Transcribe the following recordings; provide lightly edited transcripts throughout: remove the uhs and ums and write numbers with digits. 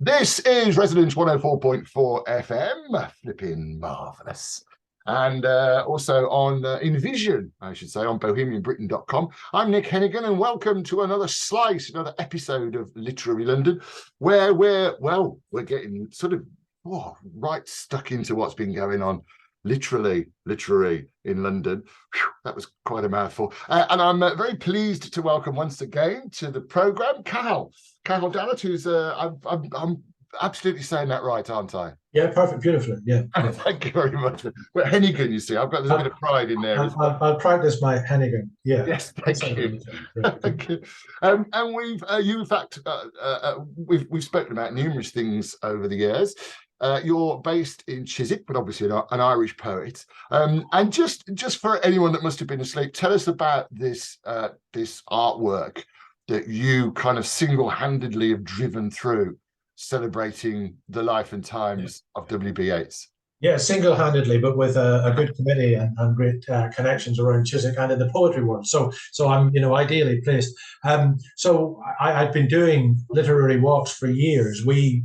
This is Residence 104.4 FM, flipping marvellous. And also on Envision, I should say, on bohemianbritain.com. I'm Nick Hennegan, and welcome to another another episode of Literary London, where we're getting sort of right stuck into what's been going on literary in London. Whew, that was quite a mouthful. And I'm very pleased to welcome once again to the programme Cahal Dallat, who's I'm absolutely saying that right, aren't I? Yeah, perfect, beautifully. Yeah. Thank you very much. Well, Hennegan, you see, there's a bit of pride in there. I'll practice my Hennegan. Yeah. Yes, thank you. Thank you. And we've spoken about numerous things over the years. You're based in Chiswick, but obviously an Irish poet. And just for anyone that must have been asleep, tell us about this artwork that you kind of single-handedly have driven through, celebrating the life and times of W.B. Yeats. Yeah, single-handedly, but with a good committee and great connections around Chiswick and in the poetry world. So I'm, ideally placed. So I've been doing literary walks for years. We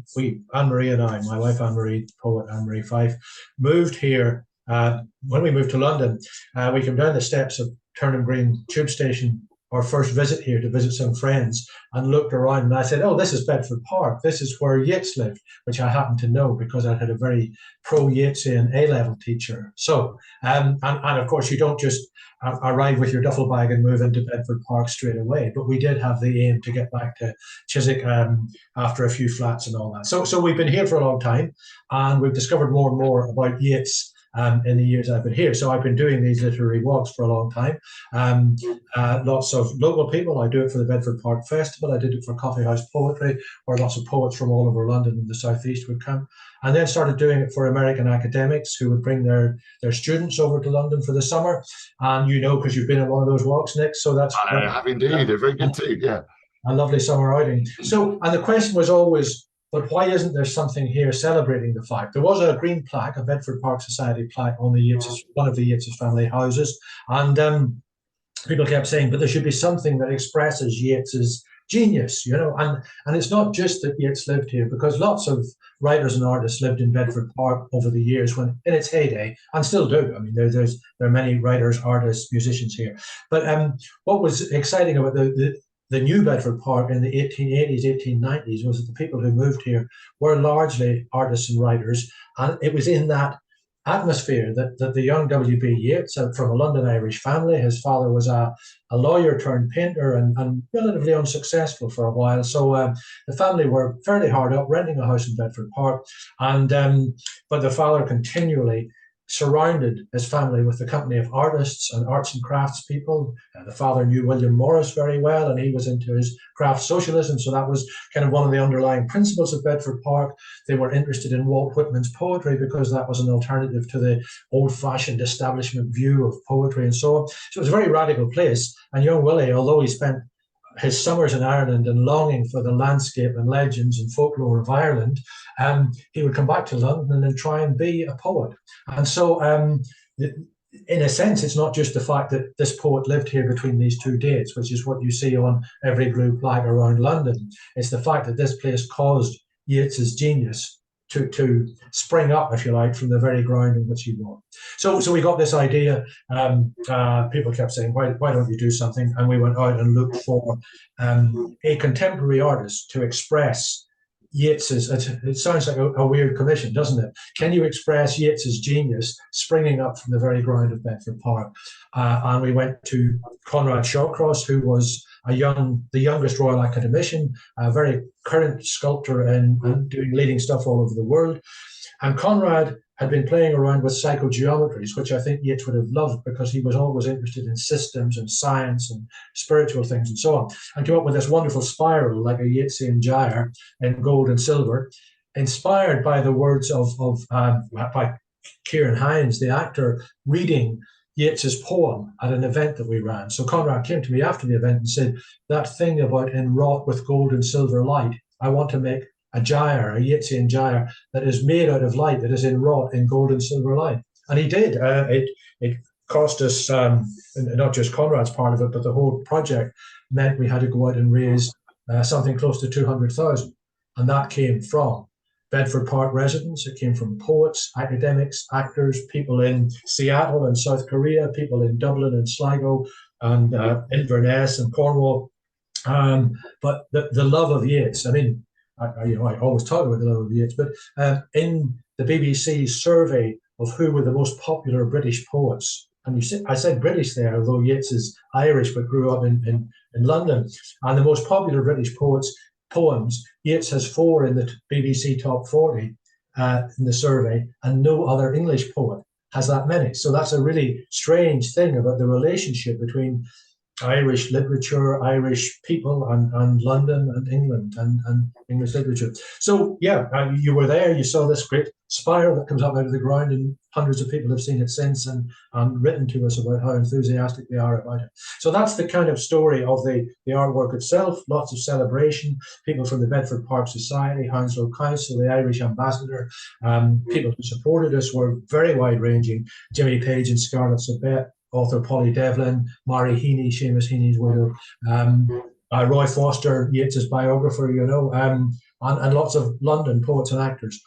Anne-Marie and I, my wife Anne-Marie, poet Anne-Marie Fife, moved here. When we moved to London, we came down the steps of Turnham Green Tube Station, our first visit here to visit some friends, and looked around, and I said, oh, this is Bedford Park. This is where Yeats lived, which I happened to know because I had a very pro-Yeatsian A-level teacher. So, and of course, you don't just arrive with your duffel bag and move into Bedford Park straight away, but we did have the aim to get back to Chiswick after a few flats and all that. So we've been here for a long time, and we've discovered more and more about Yeats in the years I've been here. So I've been doing these literary walks for a long time. Lots of local people. I do it for the Bedford Park Festival. I did it for Coffee House Poetry, where lots of poets from all over London and the southeast would come. And then started doing it for American academics who would bring their students over to London for the summer. And because you've been at one of those walks, Nick. So that's I have indeed. A very good team, yeah. A lovely summer outing. So, and the question was always, but why isn't there something here celebrating the fact? There was a green plaque, a Bedford Park Society plaque on one of the Yeats family houses. And people kept saying, but there should be something that expresses Yeats's genius, and it's not just that Yeats lived here, because lots of writers and artists lived in Bedford Park over the years when in its heyday, and still do. I mean, there are many writers, artists, musicians here. But what was exciting about the new Bedford Park in the 1880s, 1890s was that the people who moved here were largely artists and writers. And it was in that atmosphere that the young W.B. Yeats, from a London Irish family, his father was a lawyer turned painter and relatively unsuccessful for a while. So the family were fairly hard up, renting a house in Bedford Park. And but the father continually surrounded his family with the company of artists and arts and crafts people. The father knew William Morris very well, and he was into his craft socialism. So that was kind of one of the underlying principles of Bedford Park. They were interested in Walt Whitman's poetry because that was an alternative to the old-fashioned establishment view of poetry and so on. So it was a very radical place. And young Willie, although he spent his summers in Ireland and longing for the landscape and legends and folklore of Ireland, he would come back to London and try and be a poet. And so, in a sense, it's not just the fact that this poet lived here between these two dates, which is what you see on every blue plaque around London. It's the fact that this place caused Yeats's genius to spring up, if you like, from the very ground in which he walked. So we got this idea. People kept saying, why don't you do something? And we went out and looked for a contemporary artist to express Yeats's, it sounds like a weird commission, doesn't it? Can you express Yeats's genius springing up from the very ground of Bedford Park? And we went to Conrad Shawcross, who was the youngest Royal Academician, a very current sculptor and doing leading stuff all over the world. And Conrad had been playing around with psychogeometries, which I think Yeats would have loved because he was always interested in systems and science and spiritual things and so on, and came up with this wonderful spiral like a Yeatsian gyre in gold and silver, inspired by the words by Kieran Hines, the actor, reading Yeats's poem at an event that we ran. So Conrad came to me after the event and said, that thing about enwrought with gold and silver light, I want to make a gyre, a Yeatsian gyre that is made out of light, that is enwrought in gold and silver light. And he did. It cost us, not just Conrad's part of it, but the whole project meant we had to go out and raise something close to 200,000. And that came from Bedford Park residents, it came from poets, academics, actors, people in Seattle and South Korea, people in Dublin and Sligo and Inverness and Cornwall. But the love of Yeats, I mean, I always talk about the love of Yeats, but in the BBC's survey of who were the most popular British poets, and I said British there, although Yeats is Irish but grew up in London, and the most popular British poems, Yeats has 4 in the BBC top 40 in the survey, and no other English poet has that many. So that's a really strange thing about the relationship between Irish literature, Irish people, and London and England and English literature. So yeah, you were there. You saw this great spire that comes up out of the ground, and hundreds of people have seen it since and written to us about how enthusiastic they are about it. So that's the kind of story of the artwork itself. Lots of celebration. People from the Bedford Park Society, Hounslow Council, the Irish Ambassador, people who supported us were very wide-ranging. Jimmy Page and Scarlett Sabet, author Polly Devlin, Mary Heaney, Seamus Heaney's widow, Roy Foster, Yeats's biographer, and lots of London poets and actors,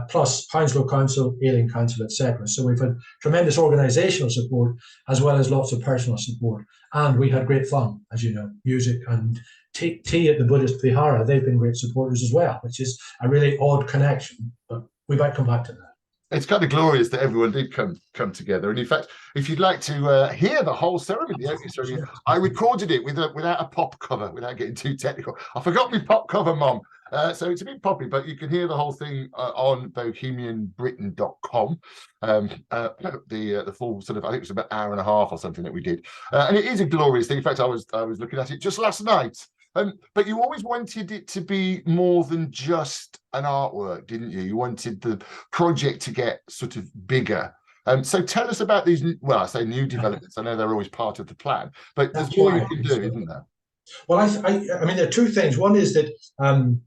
plus Hounslow Council, Ealing Council, etc. So we've had tremendous organisational support as well as lots of personal support. And we had great fun, as you know, music and tea at the Buddhist Vihara. They've been great supporters as well, which is a really odd connection, but we might come back to that. It's kind of glorious that everyone did come together. And in fact, if you'd like to hear the whole ceremony, the opening ceremony, I recorded it without a pop cover, without getting too technical. I forgot my pop cover, Mom. So it's a bit poppy, but you can hear the whole thing on bohemianbritain.com. The full sort of, I think it was about an hour and a half or something that we did. And it is a glorious thing. In fact, I was looking at it just last night. But you always wanted it to be more than just an artwork, didn't you? You wanted the project to get sort of bigger. So tell us about these, well, I say new developments. I know they're always part of the plan, but there's more you can do, isn't there? Well, I mean, there are two things. One is that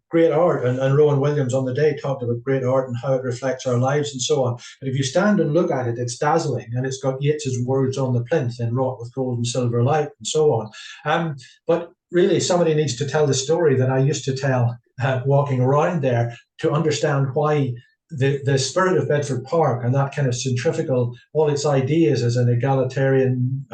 great art, and Rowan Williams on the day talked about great art and how it reflects our lives and so on. But if you stand and look at it, it's dazzling, and it's got Yeats's words on the plinth and wrought with gold and silver light and so on. But really, somebody needs to tell the story that I used to tell walking around there to understand why the spirit of Bedford Park and that kind of centrifugal, all its ideas as an egalitarian,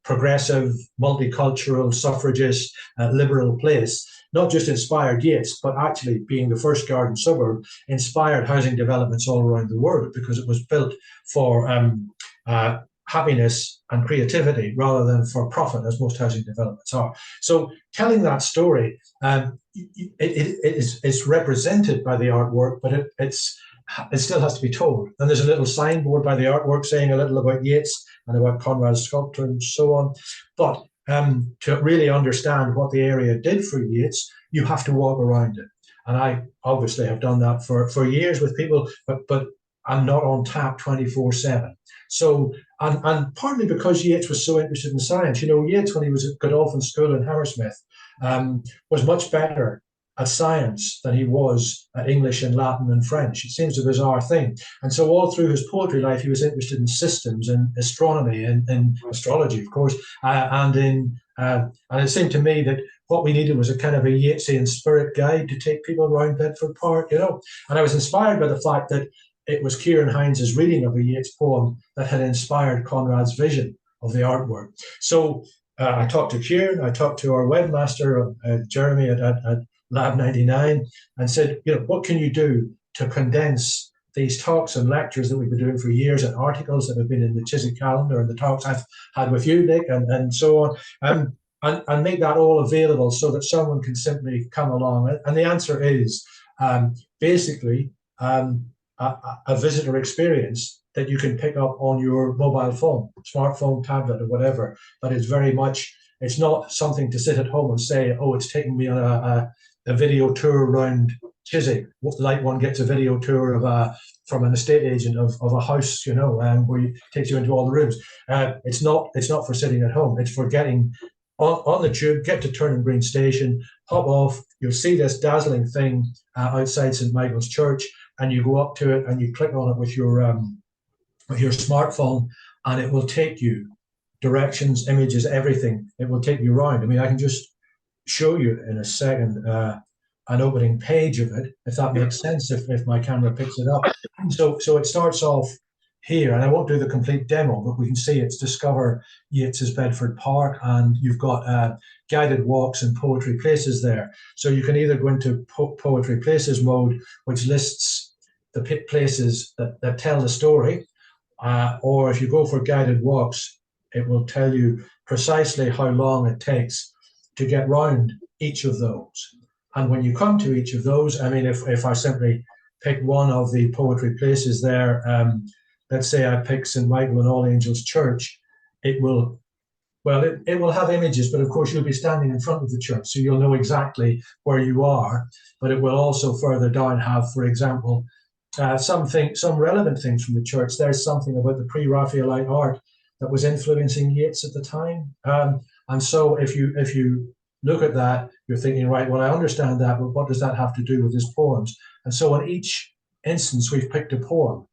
progressive, multicultural, suffragist, liberal place, not just inspired Yeats, but actually being the first garden suburb, inspired housing developments all around the world because it was built for happiness and creativity rather than for profit, as most housing developments are. So telling that story, it's represented by the artwork, but it still has to be told. And there's a little signboard by the artwork saying a little about Yeats and about Conrad's sculpture and so on. But to really understand what the area did for Yeats, you have to walk around it. And I obviously have done that for years with people, but I'm not on tap 24/7. So, and partly because Yeats was so interested in science. You know, Yeats, when he was at Godolphin School in Hammersmith, was much better at science than he was at English and Latin and French. It seems a bizarre thing. And so all through his poetry life, he was interested in systems and astronomy and astrology, of course. And it seemed to me that what we needed was a kind of a Yeatsian spirit guide to take people around Bedford Park, you know. And I was inspired by the fact that it was Kieran Hines' reading of a Yeats poem that had inspired Conrad's vision of the artwork. So I talked to Kieran, I talked to our webmaster, Jeremy at Lab 99, and said, you know, what can you do to condense these talks and lectures that we've been doing for years and articles that have been in the Chiswick calendar and the talks I've had with you, Nick, and so on, and make that all available so that someone can simply come along. And the answer is basically a visitor experience that you can pick up on your mobile phone, smartphone, tablet, or whatever. But it's very much, it's not something to sit at home and say, oh, it's taking me on a video tour around Chiswick, like one gets a video tour from an estate agent of a house, you know, where he takes you into all the rooms. It's not for sitting at home. It's for getting on the tube, get to Turnham Green Station, hop off. You'll see this dazzling thing outside St Michael's Church, and you go up to it and you click on it with your smartphone, and it will take you directions, images, everything. It will take you around. I mean, I can just show you in a second an opening page of it, if that makes sense, if my camera picks it up. So it starts off here, and I won't do the complete demo, but we can see it's Discover Yeats's Bedford Park, and you've got guided walks and poetry places there. So you can either go into poetry places mode, which lists the places that tell the story, or if you go for guided walks, it will tell you precisely how long it takes to get round each of those. And when you come to each of those, I mean, if I simply pick one of the poetry places there, let's say I pick St. Michael and All Angels Church, it will have images, but of course you'll be standing in front of the church, so you'll know exactly where you are. But it will also further down have, for example, some relevant things from the church. There's something about the pre-Raphaelite art that was influencing Yeats at the time. And so if you look at that, you're thinking, right, well, I understand that, but what does that have to do with his poems? And so in each instance, we've picked a poem.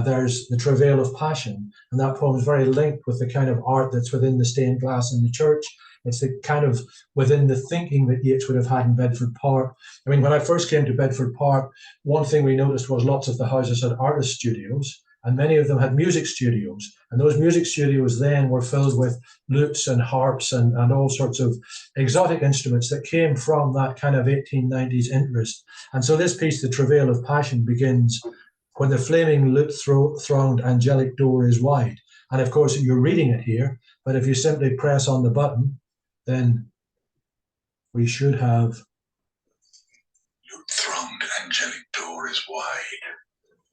There's the Travail of Passion, and that poem is very linked with the kind of art that's within the stained glass in the church. It's the kind of within the thinking that Yeats would have had in Bedford Park. I mean, when I first came to Bedford Park, one thing we noticed was lots of the houses had artist studios, and many of them had music studios. And those music studios then were filled with lutes and harps and all sorts of exotic instruments that came from that kind of 1890s interest. And so this piece, The Travail of Passion, begins when the flaming lute-thronged angelic door is wide. And of course, you're reading it here, but if you simply press on the button, then we should have. Lute-thronged angelic door is wide.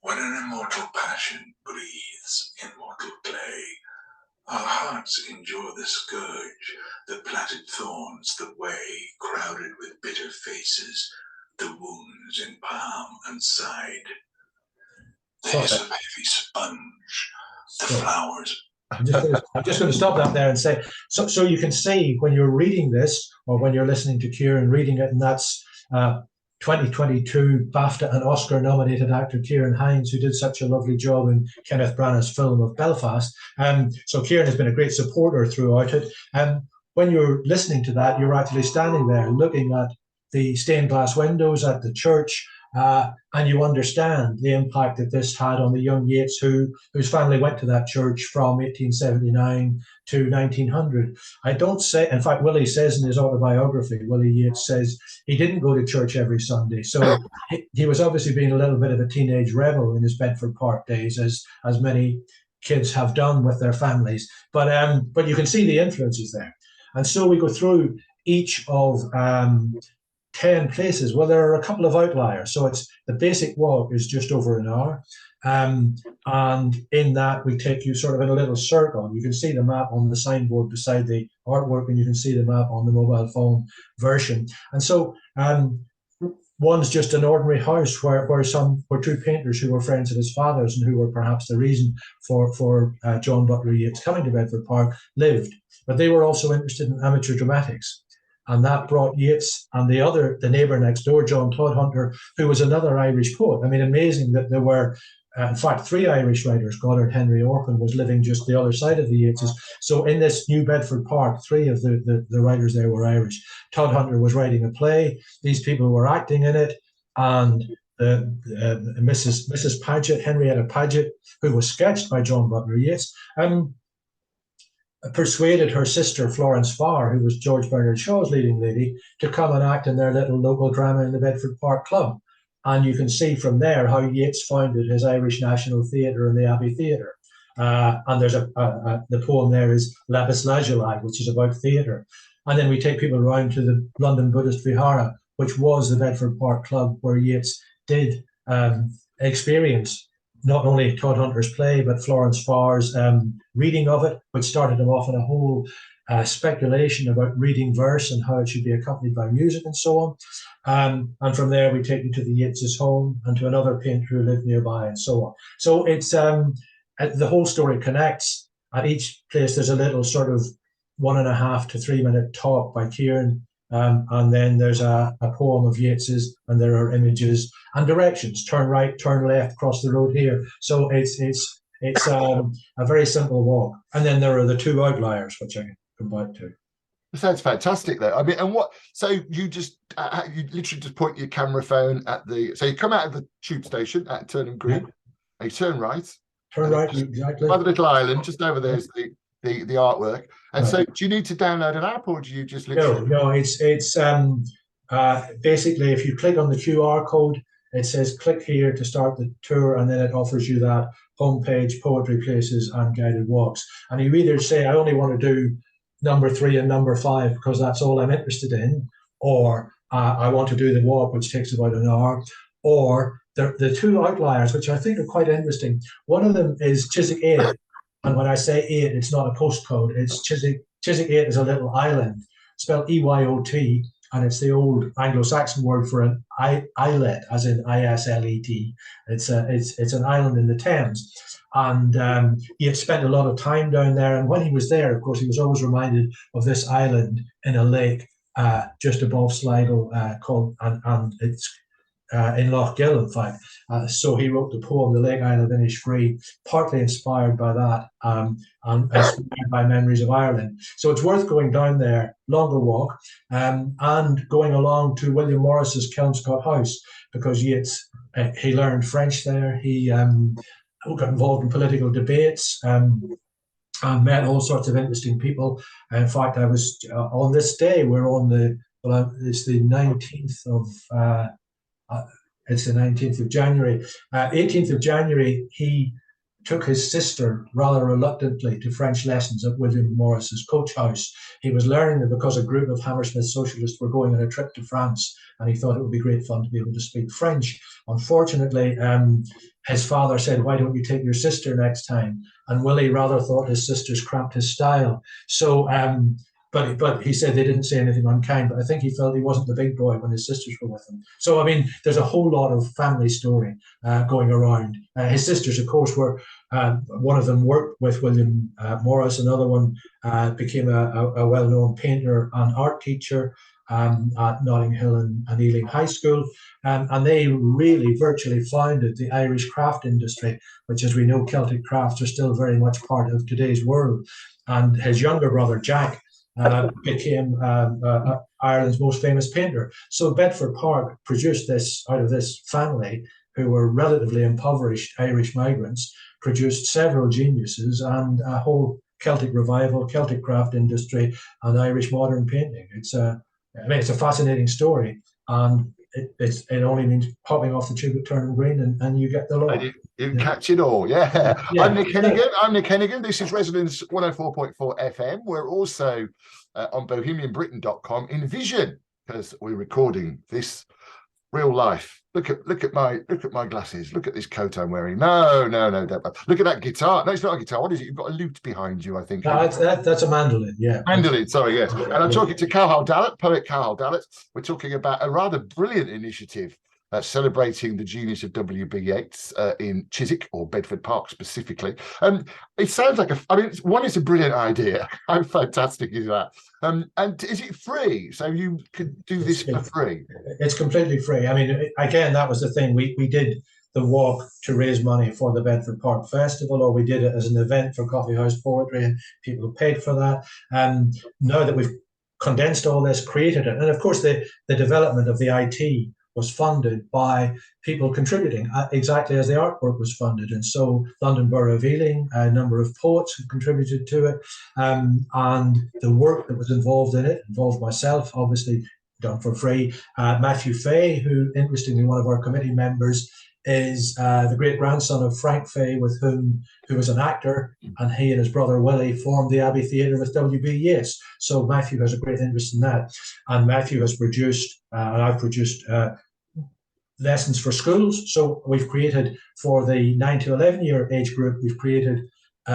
When an immortal passion breathes in mortal clay, our hearts endure the scourge, the plaited thorns, the way crowded with bitter faces, the wounds in palm and side. The hiss of heavy sponge, the flowers. I'm just going to stop that there and say, so you can see when you're reading this, or when you're listening to Kieran reading it, and that's 2022 BAFTA and Oscar nominated actor Kieran Hinds, who did such a lovely job in Kenneth Branagh's film of Belfast. So Kieran has been a great supporter throughout it. And when you're listening to that, you're actually standing there looking at the stained glass windows at the church, and you understand the impact that this had on the young Yeats, whose family went to that church from 1879 to 1900. I don't say, in fact, Willie says in his autobiography, Willie Yeats says he didn't go to church every Sunday. So he was obviously being a little bit of a teenage rebel in his Bedford Park days, as many kids have done with their families. But you can see the influences there. And so we go through each of 10 places. Well, there are a couple of outliers. So it's the basic walk is just over an hour. And in that, we take you sort of in a little circle. You can see the map on the signboard beside the artwork, and you can see the map on the mobile phone version. And so one's just an ordinary house where two painters who were friends of his father's and who were perhaps the reason for John Butler Yeats coming to Bedford Park lived. But they were also interested in amateur dramatics. And that brought Yeats and the neighbour next door, John Todhunter, who was another Irish poet. I mean, amazing that there were, in fact, 3 Irish writers. Goddard Henry Orpin was living just the other side of the Yeatses. So in this new Bedford Park, 3 of the writers there were Irish. Todhunter was writing a play. These people were acting in it. And Mrs. Paget, Henrietta Paget, who was sketched by John Butler Yeats, persuaded her sister Florence Farr, who was George Bernard Shaw's leading lady, to come and act in their little local drama in the Bedford Park Club. And you can see from there how Yeats founded his Irish National Theatre and the Abbey Theatre. And there's the poem there is Lapis Lazuli, which is about theatre. And then we take people around to the London Buddhist Vihara, which was the Bedford Park Club, where Yeats did experience not only Todhunter's play, but Florence Farr's reading of it, which started him off in a whole speculation about reading verse and how it should be accompanied by music and so on. And from there, we take you to the Yeats' home and to another painter who lived nearby and so on. So it's the whole story connects. At each place, there's a little sort of 1.5 to 3 minute talk by Kieran. And then there's a poem of Yeats's, and there are images and directions. Turn right, turn left, cross the road here. So it's a very simple walk. And then there are the 2 outliers, which I can come back to. It sounds fantastic, though. I mean, and what? So you just you literally just point your camera phone at the. So you come out of the tube station at Turnham Green, and you turn right. Turn right, exactly. By the little island, just over there is the artwork. And Right. so, do you need to download an app, or do you just literally? No, it's basically if you click on the QR code, it says click here to start the tour, and then it offers you that homepage, poetry places, and guided walks. And you either say, I only want to do number 3 and number 5 because that's all I'm interested in, or I want to do the walk, which takes about an hour, or the two outliers, which I think are quite interesting. One of them is Chiswick 8. And when I say 8, it's not a postcode. It's Chiswick. Chiswick 8 is a little island, spelled EYOT, and it's the old Anglo-Saxon word for an islet, as in ISLET. It's an island in the Thames. And he had spent a lot of time down there. And when he was there, of course, he was always reminded of this island in a lake just above Sligo called, and it's in Lough Gill, in fact. So he wrote the poem, The Lake Isle of Innisfree, partly inspired by that and inspired by memories of Ireland. So it's worth going down there, longer walk, and going along to William Morris's Kelmscott House, because Yeats, he learned French there. He got involved in political debates and met all sorts of interesting people. In fact, I was on this day, we're on it's the 19th of it's the 19th of January. 18th of January, he took his sister rather reluctantly to French lessons at William Morris's coach house. He was learning them because a group of Hammersmith socialists were going on a trip to France, and he thought it would be great fun to be able to speak French. Unfortunately, his father said, why don't you take your sister next time? And Willie rather thought his sisters cramped his style. So, but he said they didn't say anything unkind, but I think he felt he wasn't the big boy when his sisters were with him. So, I mean, there's a whole lot of family story going around. His sisters, of course, were, one of them worked with William Morris, another one became a well-known painter and art teacher at Notting Hill and Ealing High School. And they really virtually founded the Irish craft industry, which, as we know, Celtic crafts are still very much part of today's world. And his younger brother, Jack, became Ireland's most famous painter. So Bedford Park produced this, out of this family, who were relatively impoverished Irish migrants, produced several geniuses and a whole Celtic revival, Celtic craft industry, and Irish modern painting. It's a fascinating story, and it only means popping off the tube at Turnham Green and you get the lot. You catch it all, yeah. I'm Nick Hennegan. This is Resonance 104.4 FM. We're also on bohemianbritain.com in vision, because we're recording this real life. Look at my glasses. Look at this coat I'm wearing. No, don't. Look at that guitar. No, it's not a guitar. What is it? You've got a lute behind you, I think. No, that's a mandolin, yeah. Mandolin, sorry, yes. And I'm talking to Cahal Dallat, poet Cahal Dallat. We're talking about a rather brilliant initiative celebrating the genius of W.B. Yeats in Chiswick, or Bedford Park specifically. It sounds like it's a brilliant idea. How fantastic is that? And is it free? So you could do this for free? It's completely free. I mean, again, that was the thing. We did the walk to raise money for the Bedford Park Festival, or we did it as an event for Coffee House Poetry, and people paid for that. Now that we've condensed all this, created it, and of course the development of the IT was funded by people contributing, exactly as the artwork was funded. And so London Borough of Ealing, a number of poets who contributed to it, and the work that was involved in it involved myself, obviously done for free. Matthew Fay, who, interestingly, one of our committee members, is the great-grandson of Frank Fay, who was an actor, and he and his brother Willie formed the Abbey Theatre with W.B. Yeats. So Matthew has a great interest in that. And Matthew has produced, and I've produced lessons for schools. So we've created, for the 9 to 11-year age group, we've created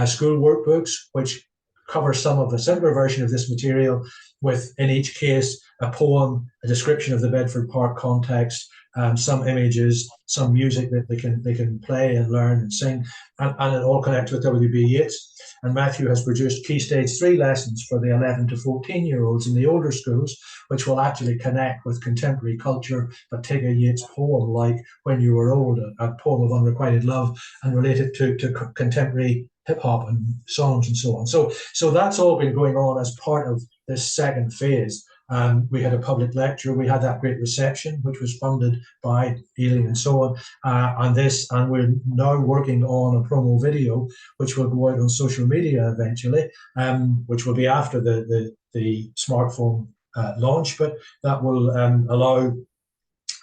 school workbooks, which cover some of the simpler version of this material, with, in each case, a poem, a description of the Bedford Park context, some images, some music that they can play and learn and sing, and it all connects with W.B. Yeats. And Matthew has produced Key Stage 3 lessons for the 11 to 14-year-olds in the older schools, which will actually connect with contemporary culture, but take a Yeats poem like When You Were Old, a poem of unrequited love, and relate it to contemporary hip-hop and songs and so on. So that's all been going on as part of this second phase. We had a public lecture. We had that great reception, which was funded by Ealing and so on. And we're now working on a promo video, which will go out on social media eventually, which will be after the smartphone launch. But that will allow,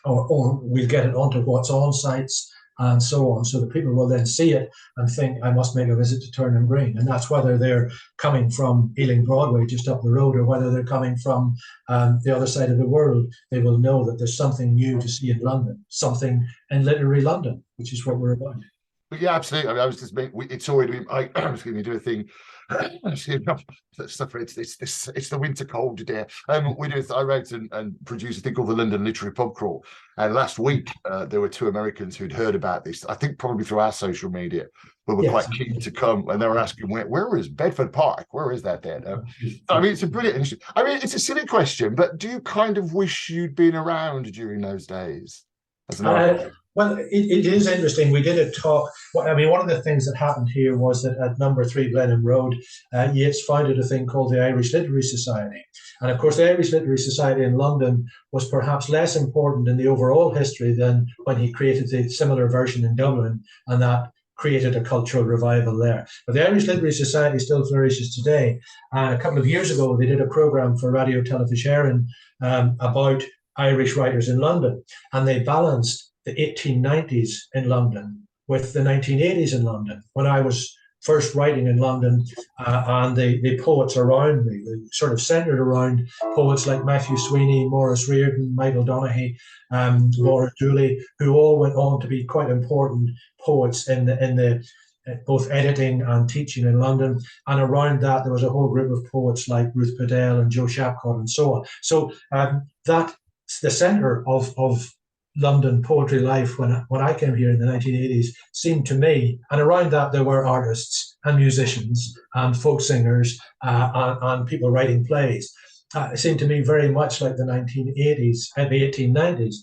or we'll get it onto what's on sites and so on, so that people will then see it and think, I must make a visit to Turnham Green. And that's whether they're coming from Ealing Broadway just up the road, or whether they're coming from the other side of the world. They will know that there's something new to see in London, something in literary London, which is what we're about. Yeah, absolutely. I mean, I was just it's already been, I was going to do a thing. It's the winter cold today. I wrote and produced a thing called the London Literary Pub Crawl, and last week there were two Americans who'd heard about this, I think probably through our social media, but were quite keen to come, and they were asking where is Bedford Park? Where is that then? I mean, it's a brilliant issue. I mean, it's a silly question, but do you kind of wish you'd been around during those days? Well, it is interesting. We did a talk. I mean, one of the things that happened here was that at number 3 Blenheim Road, Yeats founded a thing called the Irish Literary Society. And of course, the Irish Literary Society in London was perhaps less important in the overall history than when he created the similar version in Dublin, and that created a cultural revival there. But the Irish Literary Society still flourishes today. And a couple of years ago, they did a programme for Radio Telefishéireann about Irish writers in London, and they balanced the 1890s in London with the 1980s in London, when I was first writing in London, and the poets around me, they sort of centred around poets like Matthew Sweeney, Maurice Riordan, Michael Donaghy, Laura Dooley, who all went on to be quite important poets in the both editing and teaching in London. And around that, there was a whole group of poets like Ruth Bedell and Joe Shapcott and so on. So that's the centre of London poetry life when I came here in the 1980s, seemed to me, and around that there were artists and musicians and folk singers and people writing plays. It seemed to me very much like the 1980s and the 1890s.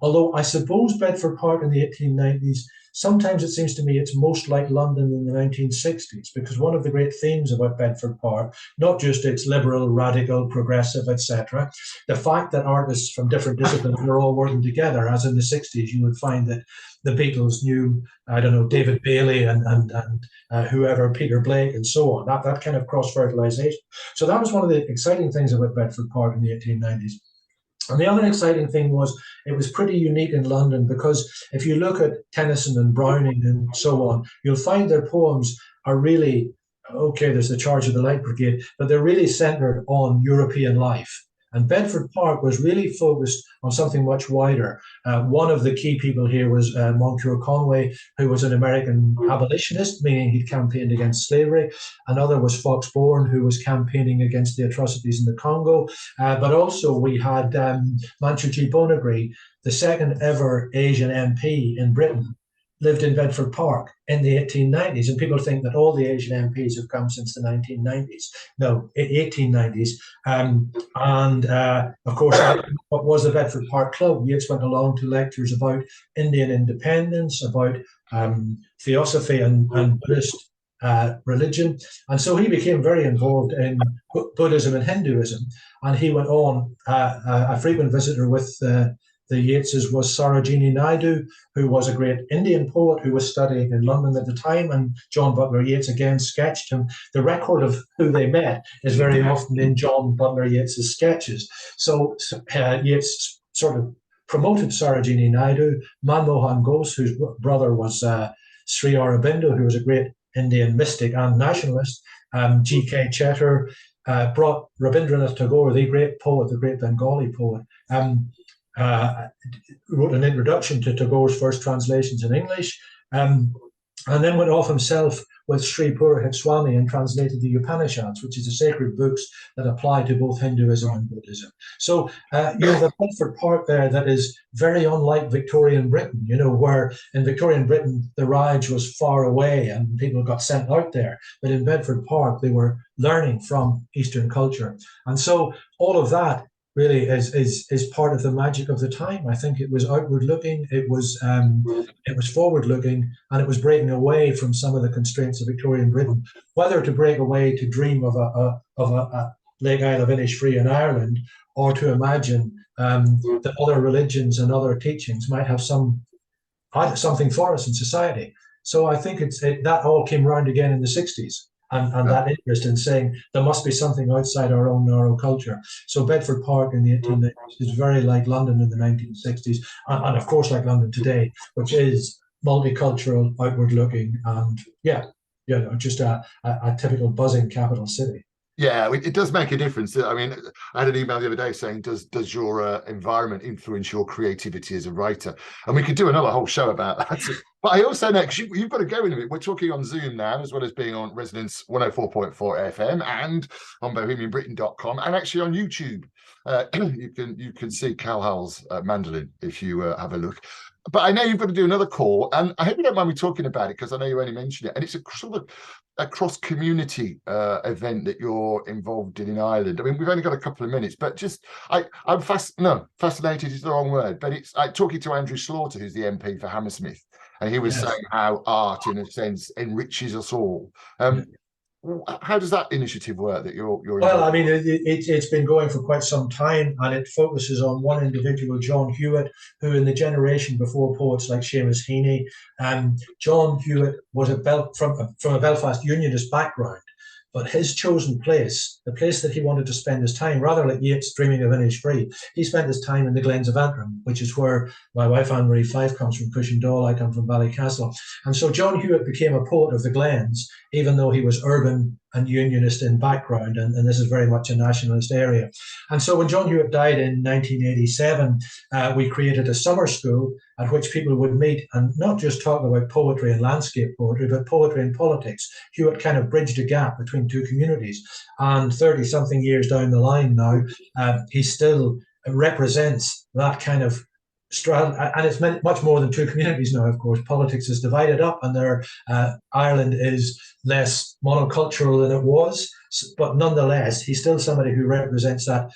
Although I suppose Bedford Park in the 1890s, sometimes it seems to me it's most like London in the 1960s, because one of the great themes about Bedford Park, not just its liberal, radical, progressive, etc., the fact that artists from different disciplines were all working together, as in the 60s, you would find that the Beatles knew, I don't know, David Bailey and whoever, Peter Blake and so on, that kind of cross-fertilization. So that was one of the exciting things about Bedford Park in the 1890s. And the other exciting thing was it was pretty unique in London, because if you look at Tennyson and Browning and so on, you'll find their poems are really, okay, there's the Charge of the Light Brigade, but they're really centred on European life. And Bedford Park was really focused on something much wider. One of the key people here was Moncure Conway, who was an American abolitionist, meaning he'd campaigned against slavery. Another was Fox Bourne, who was campaigning against the atrocities in the Congo. But also we had Manchu G. Bonagry, the second ever Asian MP in Britain, lived in Bedford Park in the 1890s. And people think that all the Asian MPs have come since the 1990s. No, 1890s. Of course, what was the Bedford Park Club? Yeats went along to lectures about Indian independence, about theosophy and Buddhist religion. And so he became very involved in Buddhism and Hinduism. And he went on, a frequent visitor with the Yeatses was Sarojini Naidu, who was a great Indian poet who was studying in London at the time, and John Butler Yeats again sketched him. The record of who they met is very often in John Butler Yeats's sketches. So Yeats sort of promoted Sarojini Naidu, Manmohan Ghosh, whose brother was Sri Aurobindo, who was a great Indian mystic and nationalist, G.K. Chetar, brought Rabindranath Tagore, the great poet, the great Bengali poet, wrote an introduction to Tagore's first translations in English, and then went off himself with Sri Purohit Swami and translated the Upanishads, which is the sacred books that apply to both Hinduism and Buddhism. So you have a Bedford Park there that is very unlike Victorian Britain, where in Victorian Britain the Raj was far away and people got sent out there. But in Bedford Park they were learning from Eastern culture. And so all of that really is part of the magic of the time. I think it was outward looking, it was forward looking, and it was breaking away from some of the constraints of Victorian Britain. Whether to break away to dream of a Lake Isle of Innisfree in Ireland, or to imagine that other religions and other teachings might have something for us in society. So I think that all came round again in the 60s. And that interest in saying there must be something outside our own narrow culture. So Bedford Park in the 1890s is very like London in the 1960s, and of course like London today, which is multicultural, outward looking, and just a typical buzzing capital city. Yeah, it does make a difference. I mean, I had an email the other day saying, does your environment influence your creativity as a writer? And we could do another whole show about that. But I also know, because you've got to go in a bit, we're talking on Zoom now, as well as being on Resonance 104.4 FM and on bohemianbritain.com, and actually on YouTube. You can see Cahal's mandolin if you have a look. But I know you've got to do another call, and I hope you don't mind me talking about it, because I know you only mentioned it, and it's a sort of a cross-community event that you're involved in Ireland. I mean, we've only got a couple of minutes, but just I'm fascinated is the wrong word, but it's talking to Andrew Slaughter, who's the MP for Hammersmith, and he was saying how art, in a sense, enriches us all. How does that initiative work that you're well, I mean, it's been going for quite some time, and it focuses on one individual, John Hewitt, who in the generation before poets like Seamus Heaney, John Hewitt was from a Belfast Unionist background, but his chosen place, the place that he wanted to spend his time, rather like Yeats dreaming of Innisfree, he spent his time in the Glens of Antrim, which is where my wife Anne-Marie Fife comes from, Cushendall. I come from Ballycastle. And so John Hewitt became a poet of the Glens, even though he was urban and unionist in background, and this is very much a nationalist area. And so when John Hewitt died in 1987, we created a summer school at which people would meet and not just talk about poetry and landscape poetry, but poetry and politics. Hewitt kind of bridged a gap between two communities. And 30-something years down the line now, he still represents that kind of straddle, and it's much more than two communities now. Of course, politics is divided up, and Ireland is less monocultural than it was. But nonetheless, he's still somebody who represents that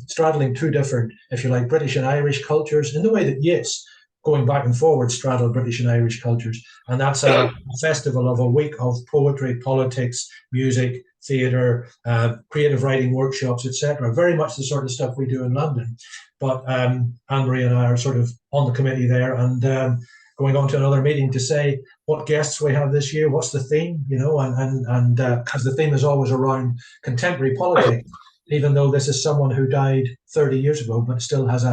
straddling two different, if you like, British and Irish cultures in the way that Yeats, going back and forward, straddle British and Irish cultures. And that's a festival of a week of poetry, politics, music, theatre, creative writing workshops, etc. Very much the sort of stuff we do in London. But Anne-Marie and I are sort of on the committee there, and going on to another meeting to say what guests we have this year, what's the theme, and because the theme is always around contemporary politics, even though this is someone who died 30 years ago, but still has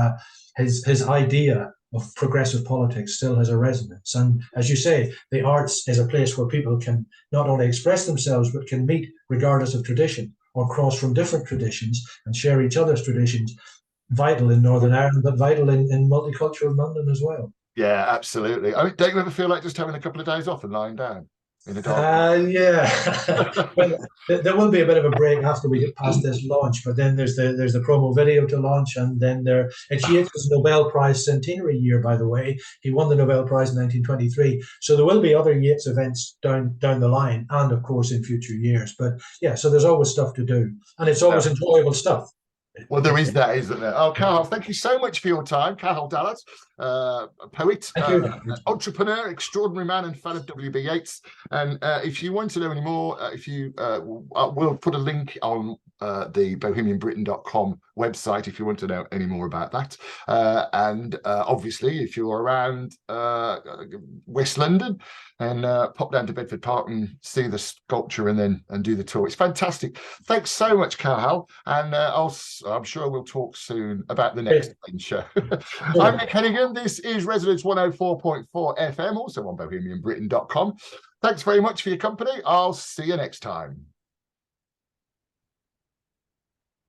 his idea of progressive politics still has a resonance. And as you say, the arts is a place where people can not only express themselves, but can meet regardless of tradition or cross from different traditions and share each other's traditions. Vital in Northern Ireland, but vital in multicultural London as well. Yeah, absolutely. I mean, don't you ever feel like just having a couple of days off and lying down in the dark? Yeah. Well, there will be a bit of a break after we get past this launch, but then there's the promo video to launch, and then it's Yeats' Nobel Prize centenary year, by the way. He won the Nobel Prize in 1923, so there will be other Yeats events down the line, and of course in future years. But yeah, so there's always stuff to do, and it's always enjoyable stuff. Well, there is that, isn't there? Oh, Cahal, thank you so much for your time. Cahal Dallat, a poet, entrepreneur, extraordinary man, and fan of W.B. Yeats. And if you want to know any more, we'll put a link on the bohemianbritain.com website if you want to know any more about that. And obviously, if you're around West London, and pop down to Bedford Park and see the sculpture and do the tour. It's fantastic. Thanks so much, Cahal. And I'm sure we'll talk soon about the next show. I'm Nick Hennegan. This is Resonance 104.4 FM, also on bohemianbritain.com. Thanks very much for your company. I'll see you next time.